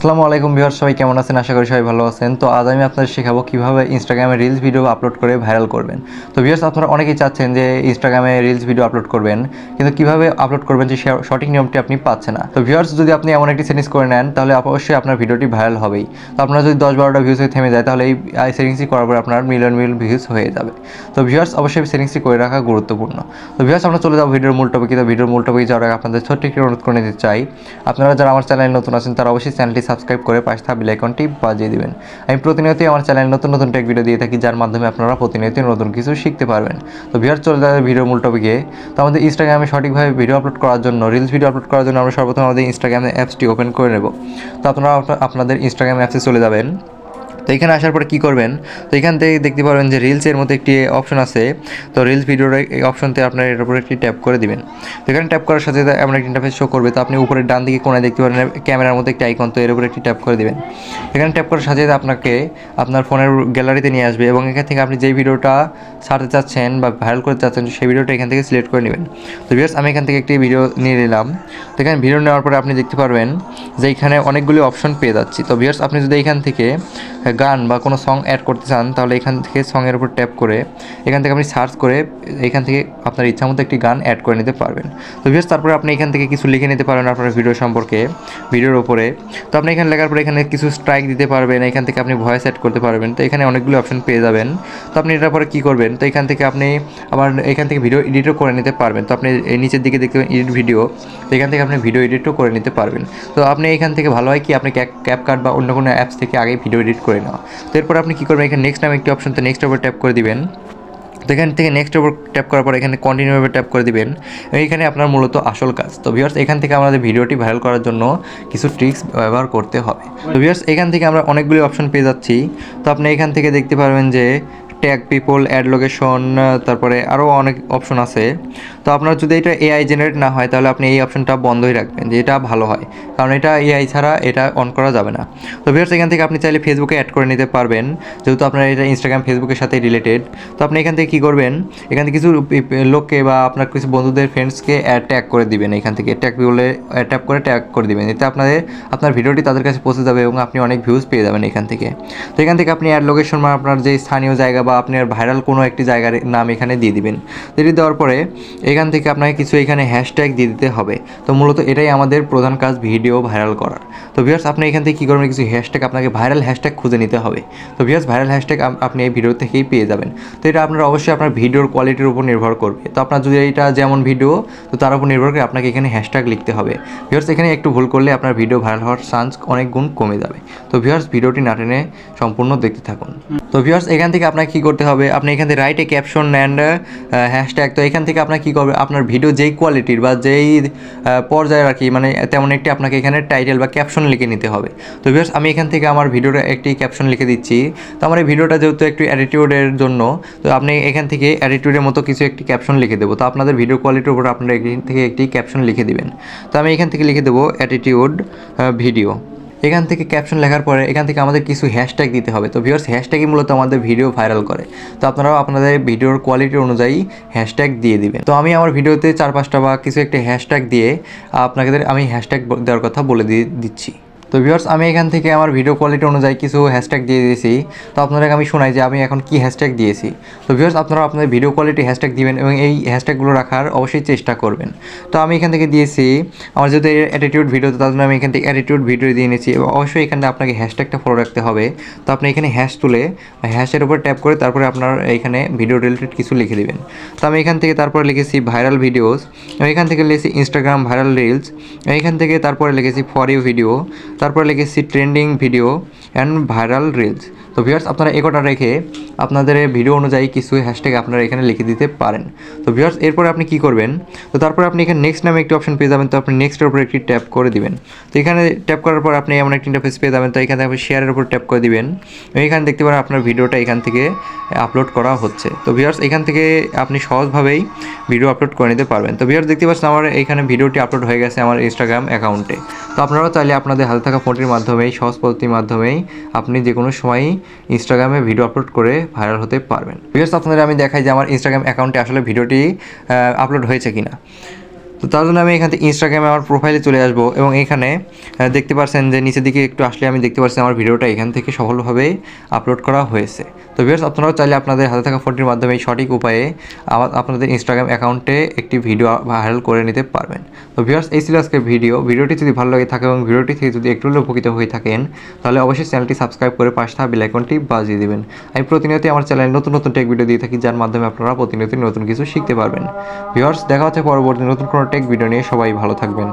আসসালামু আলাইকুম ভিউয়ার্স, সবাই কেমন আছেন? আশা করি সবাই ভালো আছেন। তো আজ আমি আপনাদের শেখাবো কিভাবে ইনস্টাগ্রামে রিলস ভিডিও আপলোড করে ভাইরাল করবেন। তো ভিউয়ার্স, আপনারা অনেকেই চাচ্ছেন যে ইনস্টাগ্রামে রিলস ভিডিও আপলোড করবেন, কিন্তু কিভাবে আপলোড করবেন যে সঠিক নিয়মটি আপনি পাচ্ছেন না। তো ভিউয়ার্স, যদি আপনি এমন একটি সেটিংস করে নেন তাহলে অবশ্যই আপনার ভিডিওটি ভাইরাল হবেই। তো আপনারা যদি 10-12টা ভিউজ হয়ে থেমে যায় তাহলে এই সেটিংসটি করার পর আপনার মিলিয়ন ভিউজ হয়ে যাবে। তো ভিউয়ার্স, অবশ্যই সেটিংসটি করে রাখা গুরুত্বপূর্ণ। তো ভিউয়ার্স, আমরা চলে যাবো ভিডিওর মূল টপিকে। তো ভিডিওর মূল টপিকে যাওয়ার আগে আপনাদের ছোট্ট একটি অনুরোধ করে নিতে চাই, আপনারা যারা আমার চ্যানেলে নতুন আছেন তারা অবশ্যই চ্যানেলটি সাবস্ক্রাইব করে পাশে থাকা বেল আইকনটি বাজিয়ে দিবেন। আমি প্রতিনিয়তই আমার চ্যানেলে নতুন নতুন টেক ভিডিও দিয়ে থাকি, যার মাধ্যমে আপনারা প্রতিনিয়তই নতুন কিছু শিখতে পারবেন। তো ভিউয়ার্স, চলে যাবে ভিডিওর মূল টপিকে। তো আমাদের ইনস্টাগ্রামে সঠিকভাবে ভিডিও আপলোড করার জন্য, রিলস ভিডিও আপলোড করার জন্য আমরা সর্বপ্রথম আমাদের ইনস্টাগ্রামের অ্যাপসটি ওপেন করে নেব। তো আপনারা আপনাদের ইনস্টাগ্রাম অ্যাপসে চলে যাবেন। তো এখানে আসার পরে কী করবেন, তো এখান থেকে দেখতে পারবেন যে রিলসের মধ্যে একটি অপশন আছে। তো রিলস ভিডিওর এই অপশনতে আপনার এর উপরে একটি ট্যাপ করে দিবেন। তো এখানে ট্যাপ করার সাথে সাথে এমন একটি ইন্টারফেস শো করবে। তো আপনি উপরে ডান দিকে কোণায় দেখতে পারেন ক্যামেরার মধ্যে একটি আইকন, তো এর উপরে একটি ট্যাপ করে দিবেন। এখানে ট্যাপ করার সাথে সাথে আপনাকে আপনার ফোনের গ্যালারিতে নিয়ে আসবে এবং এখান থেকে আপনি যেই ভিডিওটা ছাড়তে চাচ্ছেন বা ভাইরাল করতে চাচ্ছেন সেই ভিডিওটা এখান থেকে সিলেক্ট করে নেবেন। তো ভিউয়ার্স, আমি এখান থেকে একটি ভিডিও নিয়ে নিলাম। তো এখানে ভিডিও নেওয়ার পরে আপনি দেখতে পারবেন যে এখানে অনেকগুলি অপশন পেয়ে যাচ্ছি। তো ভিউয়ার্স, আপনি যদি এখান থেকে গান বা কোনো সং অ্যাড করতে চান তাহলে এখান থেকে সঙের উপর ট্যাপ করে এখান থেকে আপনি সার্চ করে এখান থেকে আপনার ইচ্ছা মতো একটি গান অ্যাড করে নিতে পারবেন। তো ভিউয়ার্স, তারপরে আপনি এখান থেকে কিছু লিখে নিতে পারবেন আপনার ভিডিও সম্পর্কে, ভিডিওর ওপরে। তো আপনি এখানে লেখার পরে এখানে কিছু স্ট্রাইক দিতে পারবেন, এখান থেকে আপনি ভয়েস অ্যাড করতে পারবেন। তো এখানে অনেকগুলো অপশন পেয়ে যাবেন। তো আপনি এটার পরে কী করবেন, তো এখান থেকে আপনি আবার এখান থেকে ভিডিও এডিটও করে নিতে পারবেন। তো আপনি এই নিচের দিকে দেখতে পাবেন এডিট ভিডিও, তো এখান থেকে আপনি ভিডিও এডিটও করে নিতে পারবেন। তো আপনি এখান থেকে ভালো হয় কি আপনি ক্যাপকাট বা অন্য কোনো অ্যাপস থেকে আগে ভিডিও এডিট করে নেওয়া। তো এরপর আপনি কী করবেন, এখানে নেক্সট নামে একটি অপশন, তো নেক্সট উপর ট্যাপ করে দিবেন। তো এখান থেকে নেক্সট উপর ট্যাপ করার পর এখানে কন্টিনিউ উপর ট্যাপ করে দিবেন। এইখানে আপনার মূলত আসল কাজ। তো ভিউয়ার্স, এখান থেকে আমাদের ভিডিওটি ভাইরাল করার জন্য কিছু ট্রিক্স ব্যবহার করতে হবে। তো ভিউয়ার্স, এখান থেকে আমরা অনেকগুলি অপশন পেয়ে যাচ্ছি। তো আপনি এখান থেকে দেখতে পারবেন যে ট্যাগ পিপল, অ্যাড লোকেশন, তারপরে আরও অনেক অপশন আছে। তো আপনার যদি এটা এআই জেনারেট না হয় তাহলে আপনি এই অপশনটা বন্ধই রাখবেন, যে এটা ভালো হয়, কারণ এটা এআই ছাড়া এটা অন করা যাবে না। তো ভিউয়ার্স, এখান থেকে আপনি চাইলে ফেসবুকে অ্যাড করে নিতে পারবেন, যেহেতু আপনার এটা ইনস্টাগ্রাম ফেসবুকের সাথে রিলেটেড। তো আপনি এখান থেকে কী করবেন, এখান থেকে কিছু লোককে বা আপনার কিছু বন্ধুদের ফ্রেন্ডসকে ট্যাগ করে দিবেন। এখান থেকে ট্যাগ বলে ট্যাপ করে ট্যাগ করে দিবেন, এতে আপনার ভিডিওটি তাদের কাছে পৌঁছে যাবে এবং আপনি অনেক ভিউজ পেয়ে যাবেন এখান থেকে। তো এখান থেকে আপনি অ্যাড লোকেশন বা আপনার যে স্থানীয় জায়গা বা আপনার ভাইরাল কোনো একটি জায়গার নাম এখানে দিয়ে দিবেন। এটি দেওয়ার পরে এখান থেকে আপনাকে কিছু এখানে হ্যাশট্যাগ দিয়ে দিতে হবে। তো মূলত এটাই আমাদের প্রধান কাজ, ভিডিও ভাইরাল করার। তো ভিউয়ার্স, আপনি এখান থেকে কী করবেন, কিছু হ্যাশট্যাগ, আপনাকে ভাইরাল হ্যাশট্যাগ খুঁজে নিতে হবে। তো ভিউয়ার্স, ভাইরাল হ্যাশট্যাগ আপনি এই ভিডিও থেকেই পেয়ে যাবেন। তো এটা আপনার অবশ্যই আপনার ভিডিওর কোয়ালিটির উপর নির্ভর করবে। তো আপনার যদি এটা যেমন ভিডিও, তো তার উপর নির্ভর করে আপনাকে এখানে হ্যাশট্যাগ লিখতে হবে। ভিউয়ার্স, এখানে একটু ভুল করলে আপনার ভিডিও ভাইরাল হওয়ার চান্স অনেক গুণ কমে যাবে। তো ভিউয়ার্স, ভিডিওটি না টেনে সম্পূর্ণ দেখতে থাকুন। তো ভিউয়ার্স, এখান থেকে আপনাকে কী করতে হবে, আপনি এখান থেকে write a caption and hashtag. তো এখান থেকে আপনার কী করবে, আপনার ভিডিও যেই কোয়ালিটির বা যেই পর্যায়ের আর কি, মানে তেমন একটি আপনাকে এখানে টাইটেল বা ক্যাপশন লিখে নিতে হবে। তো ভিউয়ার্স, আমি এখান থেকে আমার ভিডিওটা একটি ক্যাপশন লিখে দিচ্ছি। তো আমার এই ভিডিওটা যেহেতু একটু অ্যাটিটিউডের জন্য, তো আপনি এখান থেকে অ্যাটিটিউডের মতো কিছু একটি ক্যাপশন লিখে দেবো। তো আপনাদের ভিডিও কোয়ালিটির উপর আপনারা এখান থেকে একটি ক্যাপশন লিখে দিবেন। তো আমি এখান থেকে লিখে দেবো অ্যাটিটিউড ভিডিও। এখান থেকে ক্যাপশন লেখার পরে এখান থেকে আমাদের কিছু হ্যাশট্যাগ দিতে হবে। তো ভিউয়ার্স, হ্যাশট্যাগই মূলত আমাদের ভিডিও ভাইরাল করে। তো আপনারাও আপনাদের ভিডিওর কোয়ালিটি অনুযায়ী হ্যাশট্যাগ দিয়ে দিবেন। তো আমি আমার ভিডিওতে 4-5টা বা কিছু একটা হ্যাশট্যাগ দিয়ে আপনাদের আমি হ্যাশট্যাগ দেওয়ার কথা বলে দিচ্ছি। তো ভিউয়ার্স, আমি এখান থেকে আমার ভিডিও কোয়ালিটি অনুযায়ী কিছু হ্যাশট্যাগ দিয়ে দিয়েছি। তো আপনাদেরকে আমি শোনাই যে আমি এখন কি হ্যাশট্যাগ দিয়েছি। তো ভিউয়ার্স, আপনারা আপনাদের ভিডিও কোয়ালিটি হ্যাশট্যাগ দিবেন এবং এই হ্যাশট্যাগুলো রাখার অবশ্যই চেষ্টা করবেন। তো আমি এখান থেকে দিয়েছি আমার যেহেতু অ্যাটিটিউড ভিডিও, তো তার জন্য আমি এখান থেকে অ্যাটিটিউড ভিডিও দিয়ে নিয়েছি এবং অবশ্যই এখানে আপনাকে হ্যাশট্যাগটা ফলো রাখতে হবে। তো আপনি এখানে হ্যাশ তুলে হ্যাশের উপর ট্যাপ করে তারপরে আপনার এখানে ভিডিও রিলেটেড কিছু লিখে দেবেন। তো আমি এখান থেকে তারপরে লিখেছি ভাইরাল ভিডিওস, এখান থেকে লিখেছি ইনস্টাগ্রাম ভাইরাল রিলস, এখান থেকে তারপরে লিখেছি ফর ইউ ভিডিও, তারপরে লিখেছি trending video and viral reels. তো ভিউয়ার্স, আপনারা একটা রেখে আপনাদের ভিডিও অনুযায়ী কিছু হ্যাশট্যাগ আপনারা এখানে লিখে দিতে পারেন। তো ভিউয়ার্স, এরপরে আপনি কী করবেন, তো তারপরে আপনি এখানে নেক্সট নামে একটি অপশন পেয়ে যাবেন। তো আপনি নেক্সটের উপর একটি ট্যাপ করে দিবেন। তো এখানে ট্যাপ করার পর আপনি এমন একটি ইন্টারফেস পেয়ে যাবেন। তো এখানে আপনি শেয়ারের উপর ট্যাপ করে দিবেন। এখানে দেখতে পারেন আপনার ভিডিওটা এখান থেকে আপলোড করা হচ্ছে। তো ভিউয়ার্স, এখান থেকে আপনি সহজভাবেই ভিডিও আপলোড করে নিতে পারবেন। তো ভিউয়ার্স, দেখতে পাচ্ছেন আমার এখানে ভিডিওটি আপলোড হয়ে গেছে আমার ইনস্টাগ্রাম অ্যাকাউন্টে। তো আপনারাও চাইলে আপনাদের হাতে থাকা ফোনটির মাধ্যমেই, সহজ পদ্ধতির মাধ্যমেই আপনি যে কোনো সময়ই ইনস্টাগ্রামে ভিডিও আপলোড করে ভাইরাল হতে পারবেন। ভিউয়ার্স, আপনাদের আমি দেখাই যে আমার ইনস্টাগ্রাম অ্যাকাউন্টে আসলে ভিডিওটি আপলোড হয়েছে কিনা। তো তার জন্য আমি এখান থেকে ইনস্টাগ্রামে আমার প্রোফাইলে চলে আসবো এবং এখানে দেখতে পাচ্ছেন যে নিচের দিকে একটু আসলে আমি দেখতে পাচ্ছি আমার ভিডিওটা এখান থেকে সফলভাবে আপলোড করা হয়েছে। তো ভিউয়ার্স, আপনারাও চাইলে আপনাদের হাতে থাকা ফোনটির মাধ্যমে সঠিক উপায়ে আপনাদের ইনস্টাগ্রাম অ্যাকাউন্টে একটি ভিডিও ভাইরাল করে নিতে পারবেন। তো ভিউয়ার্স, এই ছিল আজকের ভিডিওটি যদি ভালো লাগে থাকে এবং ভিডিওটি থেকে যদি একটু হলেও উপকৃত হয়ে থাকেন তাহলে অবশ্যই চ্যানেলটি সাবস্ক্রাইব করে পাশে থাকা বেল আইকনটি বাজিয়ে দিবেন। আমি প্রতিনিয়ত আমার চ্যানেলে নতুন নতুন টেক ভিডিও দিয়ে থাকি, যার মাধ্যমে আপনারা প্রতিনিয়ত নতুন কিছু শিখতে পারবেন। ভিউয়ার্স, দেখা হচ্ছে পরবর্তী নতুন কোনো টেক ভিডিও নিয়ে। সবাই ভালো থাকবেন।